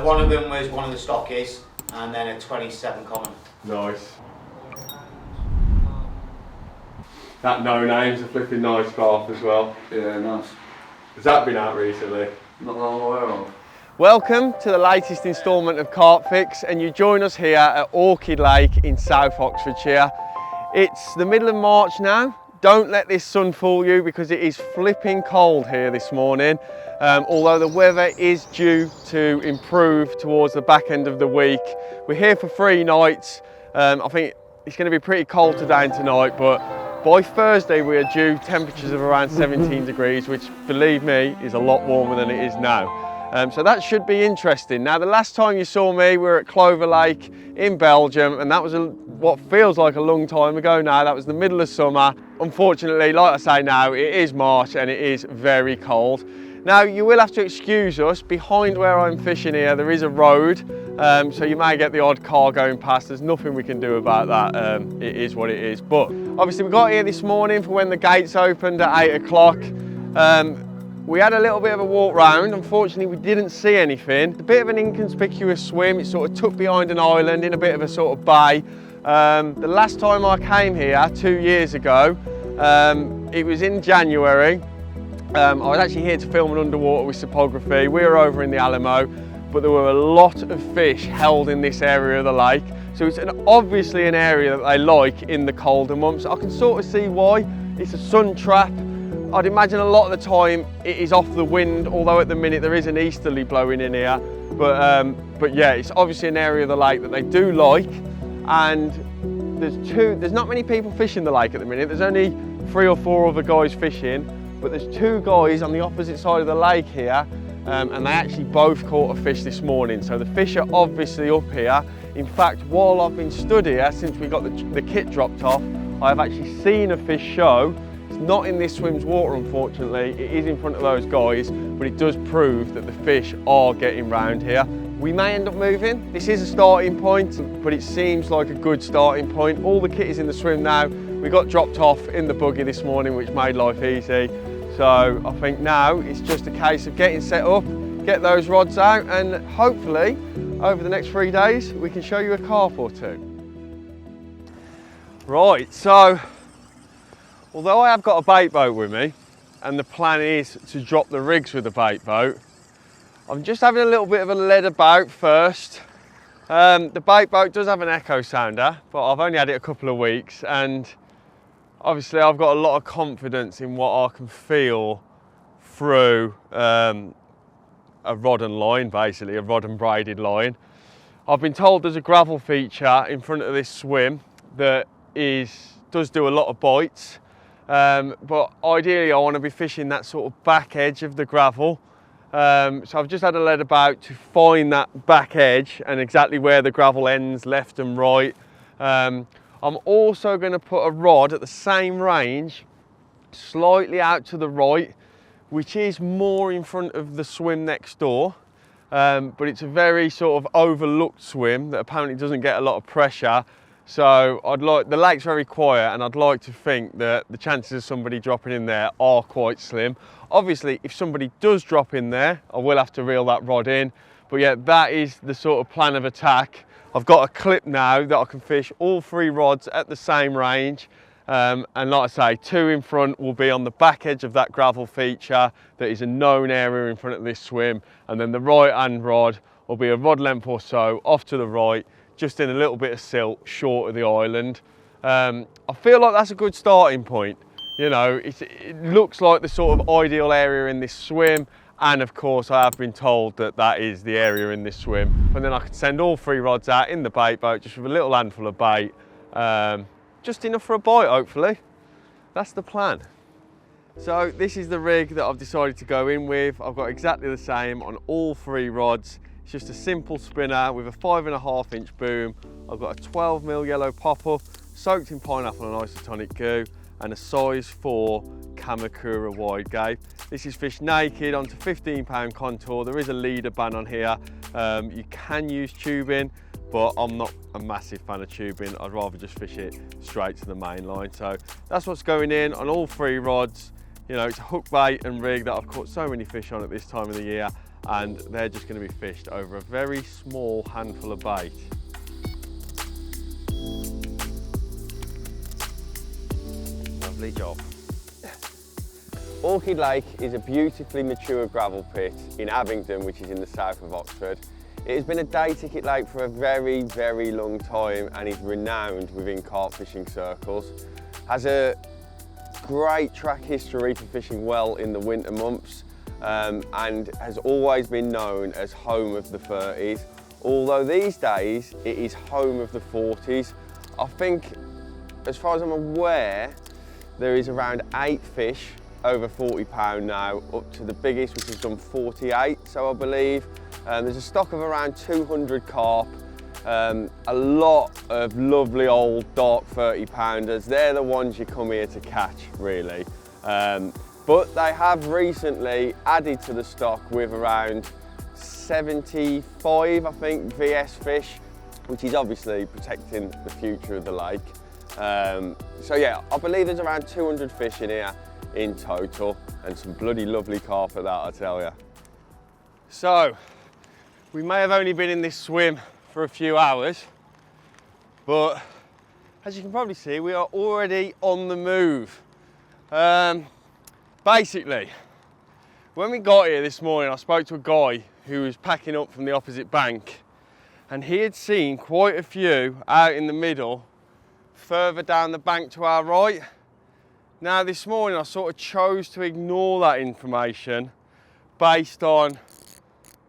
One of them was one of the stockies, and then a 27 common. Nice. That no name's a flipping nice carp as well. Yeah, nice. Has that been out recently? Not that I'm aware of. Welcome to the latest instalment of Carp Fix, and you join us here at Orchid Lake in South Oxfordshire. It's the middle of March now. Don't let this sun fool you because it is flipping cold here this morning. Although the weather is due to improve towards the back end of the week. We're here for 3 nights. I think it's going to be pretty cold today and tonight, but by Thursday we are due temperatures of around 17 degrees, which believe me is a lot warmer than it is now. So that should be interesting. Now, the last time you saw me, we were at Clover Lake in Belgium, and that was what feels like a long time ago now. That was the middle of summer. Unfortunately, like I say now, it is March and it is very cold. Now, you will have to excuse us. Behind where I'm fishing here, there is a road, so you may get the odd car going past. There's nothing we can do about that. It is what it is. But obviously, we got here this morning for when the gates opened at 8 o'clock. We had a little bit of a walk round. Unfortunately, we didn't see anything. A bit of an inconspicuous swim. It sort of tucked behind an island in a bit of a sort of bay. The last time I came here 2 years ago, it was in January. I was actually here to film an underwater with photography. We were over in the Alamo, but there were a lot of fish held in this area of the lake. So it's obviously an area that they like in the colder months. I can sort of see why. It's a sun trap. I'd imagine a lot of the time it is off the wind, although at the minute there is an easterly blowing in here. But yeah, it's obviously an area of the lake that they do like. And there's not many people fishing the lake at the minute. There's only 3 or 4 other guys fishing, but there's 2 guys on the opposite side of the lake here, and they actually both caught a fish this morning. So the fish are obviously up here. In fact, while I've been stood here since we got the kit dropped off, I've actually seen a fish show. It's not in this swim's water, unfortunately. It is in front of those guys, but it does prove that the fish are getting round here. We may end up moving. This is a starting point, but it seems like a good starting point. All the kit is in the swim now. We got dropped off in the buggy this morning, which made life easy. So I think now it's just a case of getting set up, get those rods out, and hopefully over the next 3 days, we can show you a carp or 2. Right, so although I have got a bait boat with me, and the plan is to drop the rigs with the bait boat, I'm just having a little bit of a lead about first. The bait boat does have an echo sounder, but I've only had it a couple of weeks, and obviously I've got a lot of confidence in what I can feel through a rod and line, basically, a rod and braided line. I've been told there's a gravel feature in front of this swim that does do a lot of bites. But ideally I want to be fishing that sort of back edge of the gravel. So I've just had a lead about to find that back edge and exactly where the gravel ends, left and right. I'm also going to put a rod at the same range, slightly out to the right, which is more in front of the swim next door. But it's a very sort of overlooked swim that apparently doesn't get a lot of pressure. So the lake's very quiet, and I'd like to think that the chances of somebody dropping in there are quite slim. Obviously, if somebody does drop in there, I will have to reel that rod in. But yeah, that is the sort of plan of attack. I've got a clip now that I can fish all 3 rods at the same range. And like I say, 2 in front will be on the back edge of that gravel feature that is a known area in front of this swim. And then the right hand rod will be a rod length or so off to the right, just in a little bit of silt short of the island. I feel like that's a good starting point. You know, it looks like the sort of ideal area in this swim, and of course I have been told that that is the area in this swim. And then I can send all 3 rods out in the bait boat just with a little handful of bait, just enough for a bite hopefully. That's the plan. So this is the rig that I've decided to go in with. I've got exactly the same on all 3 rods. It's just a simple spinner with a 5.5 inch boom. I've got a 12mm yellow popper soaked in pineapple and isotonic goo, and a size 4 Kamakura wide gape. This is fished naked onto 15-pound contour. There is a leader ban on here. You can use tubing, but I'm not a massive fan of tubing. I'd rather just fish it straight to the main line. So that's what's going in on all 3 rods. You know, it's a hook bait and rig that I've caught so many fish on at this time of the year. and they're just going to be fished over a very small handful of bait. Lovely job. Orchid Lake is a beautifully mature gravel pit in Abingdon, which is in the south of Oxford. It has been a day ticket lake for a very, very long time and is renowned within carp fishing circles. Has a great track history for fishing well in the winter months and has always been known as home of the 30s. Although these days it is home of the 40s. I think, as far as I'm aware, there is around 8 fish over £40 now, up to the biggest, which has done 48, so I believe. There's a stock of around 200 carp, a lot of lovely old dark 30-pounders. They're the ones you come here to catch, really. But they have recently added to the stock with around 75, I think, VS fish, which is obviously protecting the future of the lake. So yeah, I believe there's around 200 fish in here in total, and some bloody lovely carp at that, I tell you. So, we may have only been in this swim for a few hours, but as you can probably see, we are already on the move. Basically, when we got here this morning, I spoke to a guy who was packing up from the opposite bank, and he had seen quite a few out in the middle, further down the bank to our right. Now this morning I sort of chose to ignore that information based on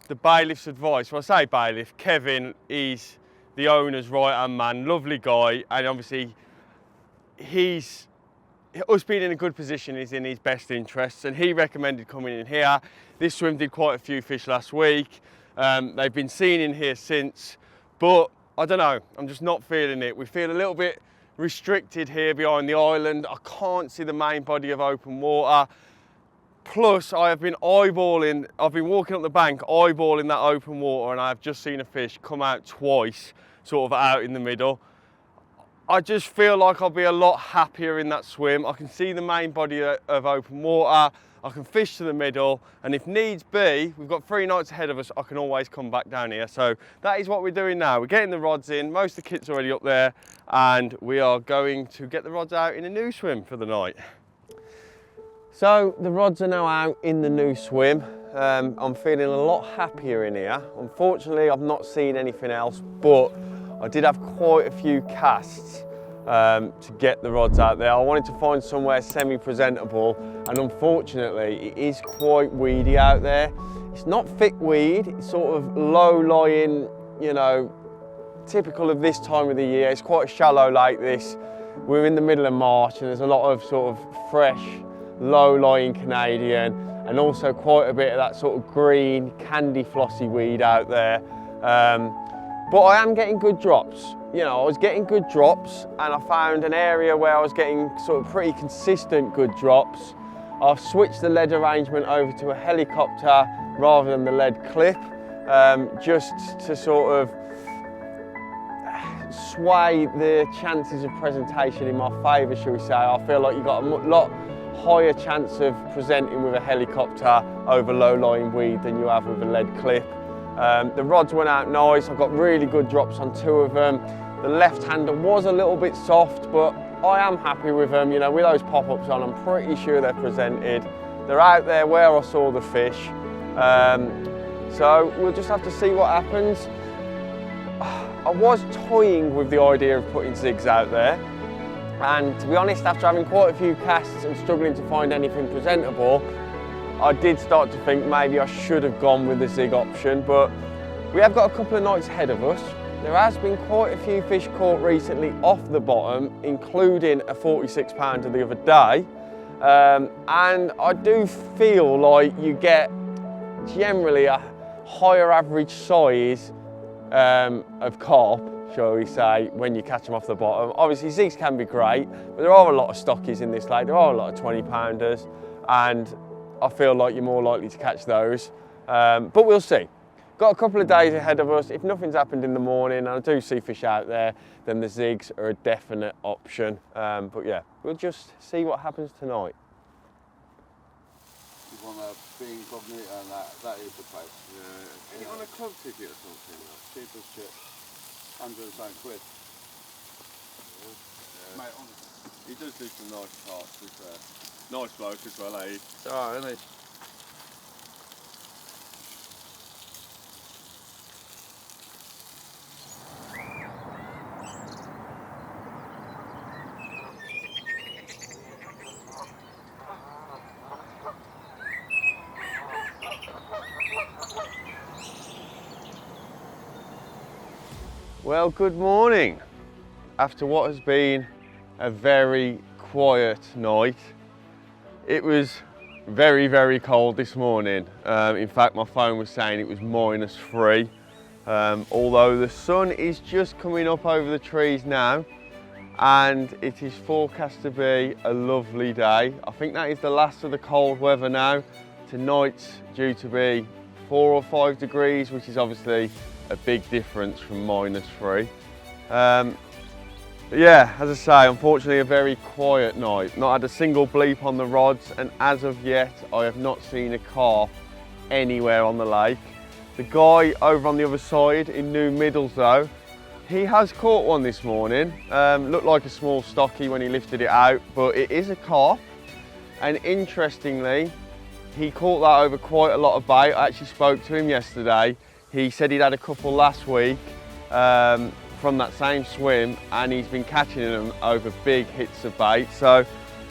the bailiff's advice. Well, I say bailiff, Kevin is the owner's right-hand man, lovely guy, and obviously us being in a good position is in his best interests, and he recommended coming in here. This swim did quite a few fish last week. They've been seen in here since, but I don't know, I'm just not feeling it. We feel a little bit restricted here behind the island. I can't see the main body of open water. Plus, I've been walking up the bank, eyeballing that open water, and I've just seen a fish come out twice, sort of out in the middle. I just feel like I'll be a lot happier in that swim. I can see the main body of open water, I can fish to the middle, and if needs be, we've got 3 nights ahead of us, I can always come back down here. So that is what we're doing now. We're getting the rods in, most of the kit's already up there, and we are going to get the rods out in a new swim for the night. So the rods are now out in the new swim. I'm feeling a lot happier in here. Unfortunately, I've not seen anything else, but I did have quite a few casts to get the rods out there. I wanted to find somewhere semi-presentable, and unfortunately it is quite weedy out there. It's not thick weed, it's sort of low-lying, you know, typical of this time of the year. It's quite a shallow lake, this. We're in the middle of March and there's a lot of sort of fresh, low-lying Canadian, and also quite a bit of that sort of green, candy flossy weed out there. But I am getting good drops. You know, I was getting good drops, and I found an area where I was getting sort of pretty consistent good drops. I've switched the lead arrangement over to a helicopter rather than the lead clip, just to sort of sway the chances of presentation in my favour, shall we say. I feel like you've got a lot higher chance of presenting with a helicopter over low-lying weed than you have with a lead clip. The rods went out nice. I got really good drops on 2 of them. The left-hander was a little bit soft, but I am happy with them. You know, with those pop-ups on, I'm pretty sure they're presented. They're out there where I saw the fish. So we'll just have to see what happens. I was toying with the idea of putting zigs out there, and to be honest, after having quite a few casts and struggling to find anything presentable, I did start to think maybe I should have gone with the zig option. But we have got a couple of nights ahead of us. There has been quite a few fish caught recently off the bottom, including a 46-pounder the other day. And I do feel like you get generally a higher average size of carp, shall we say, when you catch them off the bottom. Obviously zigs can be great, but there are a lot of stockies in this lake. There are a lot of 20-pounders, and I feel like you're more likely to catch those. But we'll see. Got a couple of days ahead of us. If nothing's happened in the morning and I do see fish out there, then the zigs are a definite option. But yeah, we'll just see what happens tonight. want to be incognito, and that is the place. Yeah. Get it on a club ticket or something. Cheap as shit. 100 and something quid. Yeah. Mate, honestly. He does do some nice carps, to be fair. Nice bloke as well, eh? It's alright, isn't it? Well, good morning. After what has been a very quiet night, it was very, very cold this morning. In fact, my phone was saying it was -3. Although the sun is just coming up over the trees now, and it is forecast to be a lovely day. I think that is the last of the cold weather now. Tonight's due to be 4 or 5 degrees, which is obviously a big difference from -3. But yeah, as I say, unfortunately a very quiet night. Not had a single bleep on the rods, and as of yet I have not seen a carp anywhere on the lake. The guy over on the other side in New Middles though, he has caught one this morning. Looked like a small stocky when he lifted it out, but it is a carp. And interestingly, he caught that over quite a lot of bait. I actually spoke to him yesterday. He said he'd had a couple last week from that same swim, and he's been catching them over big hits of bait. So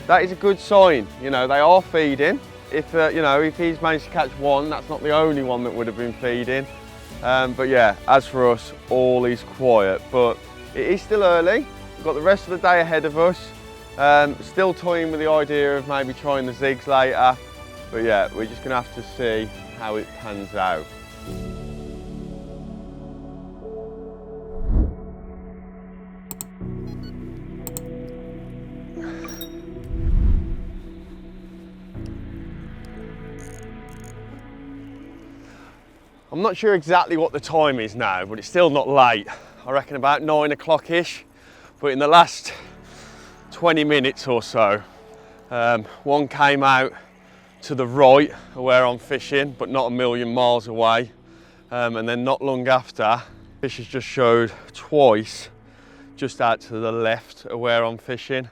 that is a good sign. You know, they are feeding. If you know, if he's managed to catch one, that's not the only one that would have been feeding. But yeah, as for us, all is quiet. But it is still early. We've got the rest of the day ahead of us. Still toying with the idea of maybe trying the zigs later. But yeah, we're just gonna have to see how it pans out. I'm not sure exactly what the time is now, but it's still not late. I reckon about 9 o'clock-ish. But in the last 20 minutes or so, one came out to the right of where I'm fishing, but not a million miles away. And then not long after, fish has just showed twice just out to the left of where I'm fishing.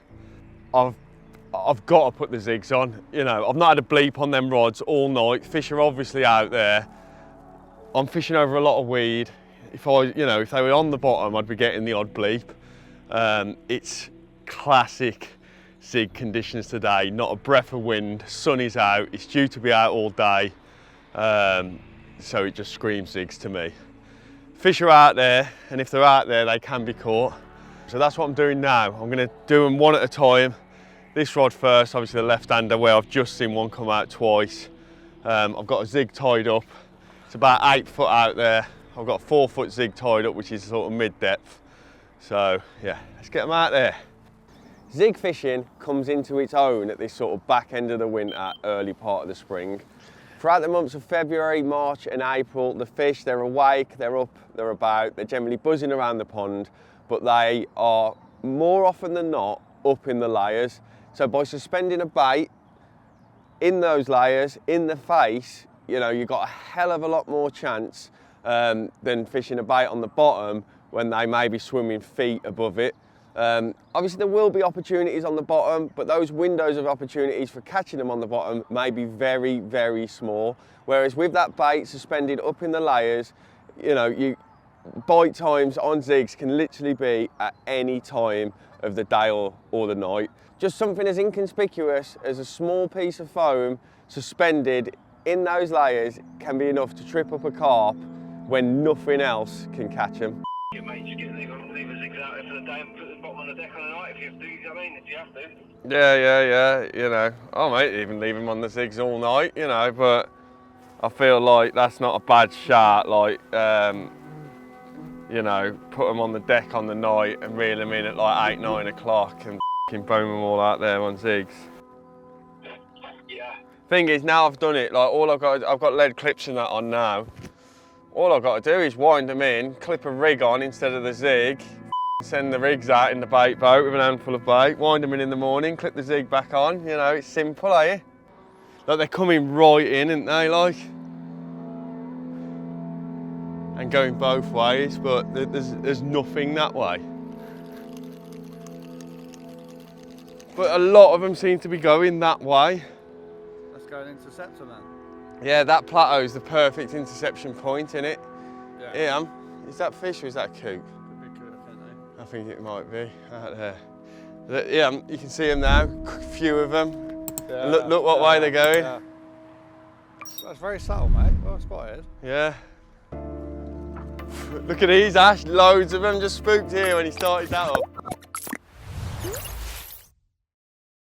I've got to put the zigs on. You know, I've not had a bleep on them rods all night. Fish are obviously out there. I'm fishing over a lot of weed. If they were on the bottom, I'd be getting the odd bleep. It's classic zig conditions today. Not a breath of wind. Sun is out. It's due to be out all day. So it just screams zigs to me. Fish are out there, and if they're out there, they can be caught. So that's what I'm doing now. I'm going to do them one at a time. This rod first, obviously the left-hander, where I've just seen one come out twice. I've got a zig tied up. It's about 8 foot out there. I've got a 4 foot zig tied up, which is sort of mid-depth. So yeah, let's get them out there. Zig fishing comes into its own at this sort of back end of the winter, early part of the spring. Throughout the months of February, March and April, the fish, they're awake, they're up, they're about, they're generally buzzing around the pond, but they are more often than not up in the layers. So by suspending a bait in those layers, in the face, you know, you've got a hell of a lot more chance than fishing a bait on the bottom when they may be swimming feet above it. Obviously there will be opportunities on the bottom, but those windows of opportunities for catching them on the bottom may be very, very small. Whereas with that bait suspended up in the layers, you know, bite times on zigs can literally be at any time of the day or the night. Just something as inconspicuous as a small piece of foam suspended in those layers can be enough to trip up a carp when nothing else can catch them. Yeah, mate, just leave the zigs out there for the day and put the bottom on the deck on the night if you have to. I mean, if you have to. Yeah, you know. I might even leave them on the zigs all night, you know, but I feel like that's not a bad shot. Like, you know, put them on the deck on the night and reel them in at like 8, 9 o'clock and boom them all out there on zigs. Yeah. Thing is, now I've done it, like I've got lead clips and that on now. All I've got to do is wind them in, clip a rig on instead of the zig, send the rigs out in the bait boat with an handful of bait, wind them in the morning, clip the zig back on. You know, it's simple, eh? Like they're coming right in, aren't they, like? And going both ways, but there's nothing that way. But a lot of them seem to be going that way. Let's go and intercept them then. Yeah, that plateau is the perfect interception point, isn't it? Yeah. Ian, is that fish or is that a coot? Could be good, I don't know. I think it might be out there. Yeah, you can see them now, a few of them. Yeah, Look what way they're going. Yeah. That's very subtle, mate. Well spotted. Yeah. Look at these, Ash, loads of them just spooked here when he started that up.